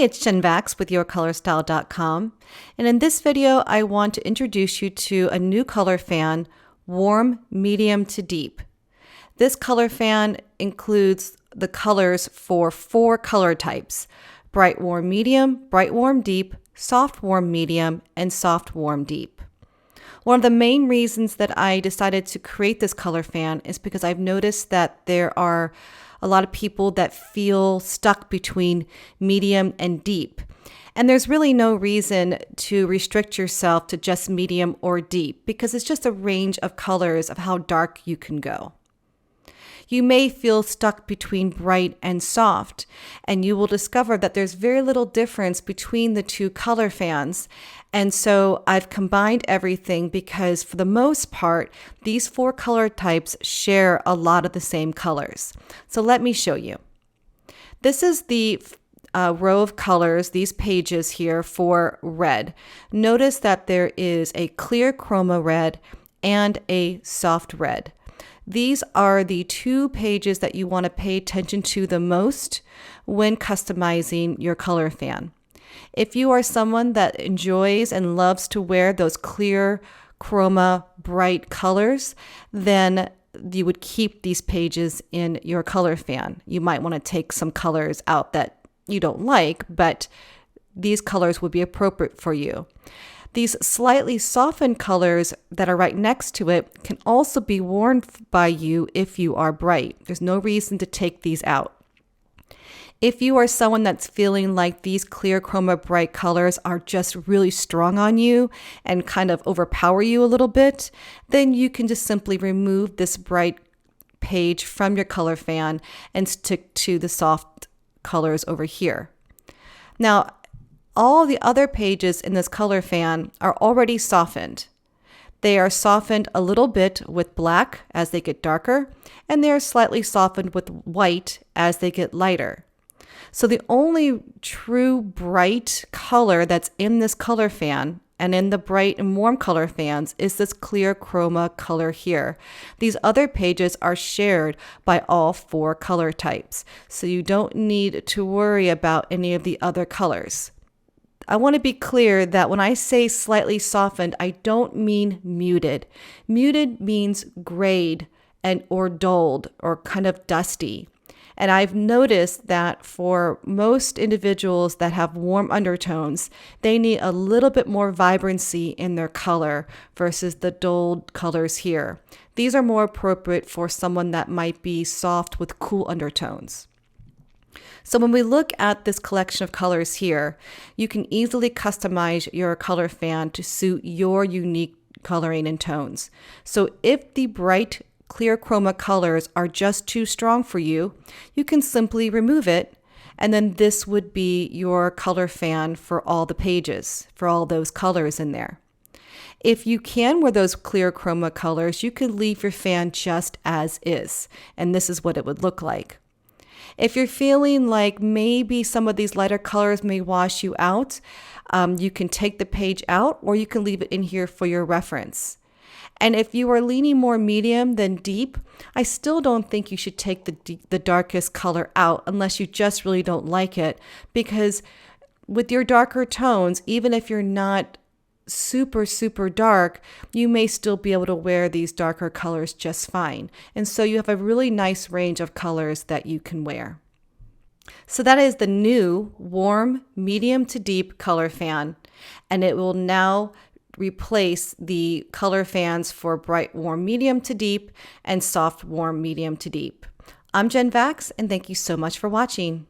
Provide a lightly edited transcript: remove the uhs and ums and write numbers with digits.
it's Jen Vax with YourColorStyle.com, and in this video I want to introduce you to a new color fan, Warm, Medium to Deep. This color fan includes the colors for 4 color types: Bright Warm Medium, Bright Warm Deep, Soft Warm Medium, and Soft Warm Deep. One of the main reasons that I decided to create this color fan is because I've noticed that there are a lot of people that feel stuck between medium and deep. And there's really no reason to restrict yourself to just medium or deep because it's just a range of colors of how dark you can go. You may feel stuck between bright and soft, and you will discover that there's very little difference between the two color fans. And so I've combined everything because for the most part, these 4 color types share a lot of the same colors. So let me show you. This is the row of colors, these pages here for red. Notice that there is a clear chroma red and a soft red. These are the 2 pages that you want to pay attention to the most when customizing your color fan. If you are someone that enjoys and loves to wear those clear chroma bright colors, then you would keep these pages in your color fan. You might want to take some colors out that you don't like, but these colors would be appropriate for you. These slightly softened colors that are right next to it can also be worn by you if you are bright. There's no reason to take these out. If you are someone that's feeling like these clear chroma bright colors are just really strong on you and kind of overpower you a little bit, then you can just simply remove this bright page from your color fan and stick to the soft colors over here. Now, all the other pages in this color fan are already softened. They are softened a little bit with black as they get darker, and they are slightly softened with white as they get lighter. So the only true bright color that's in this color fan and in the bright and warm color fans is this clear chroma color here. These other pages are shared by all 4 color types, so you don't need to worry about any of the other colors. I want to be clear that when I say slightly softened, I don't mean muted. Muted means grayed or dulled or kind of dusty. And I've noticed that for most individuals that have warm undertones, they need a little bit more vibrancy in their color versus the dulled colors here. These are more appropriate for someone that might be soft with cool undertones. So when we look at this collection of colors here, you can easily customize your color fan to suit your unique coloring and tones. So if the bright clear chroma colors are just too strong for you, you can simply remove it, and then this would be your color fan for all the pages, for all those colors in there. If you can wear those clear chroma colors, you could leave your fan just as is, and this is what it would look like. If you're feeling like maybe some of these lighter colors may wash you out, you can take the page out or you can leave it in here for your reference. And if you are leaning more medium than deep, I still don't think you should take the darkest color out unless you just really don't like it, because with your darker tones, even if you're not super dark, you may still be able to wear these darker colors just fine. And so you have a really nice range of colors that you can wear. So that is the new warm, medium to deep color fan, and it will now replace the color fans for bright, warm, medium to deep and soft, warm, medium to deep. I'm Jen Vax, and thank you so much for watching.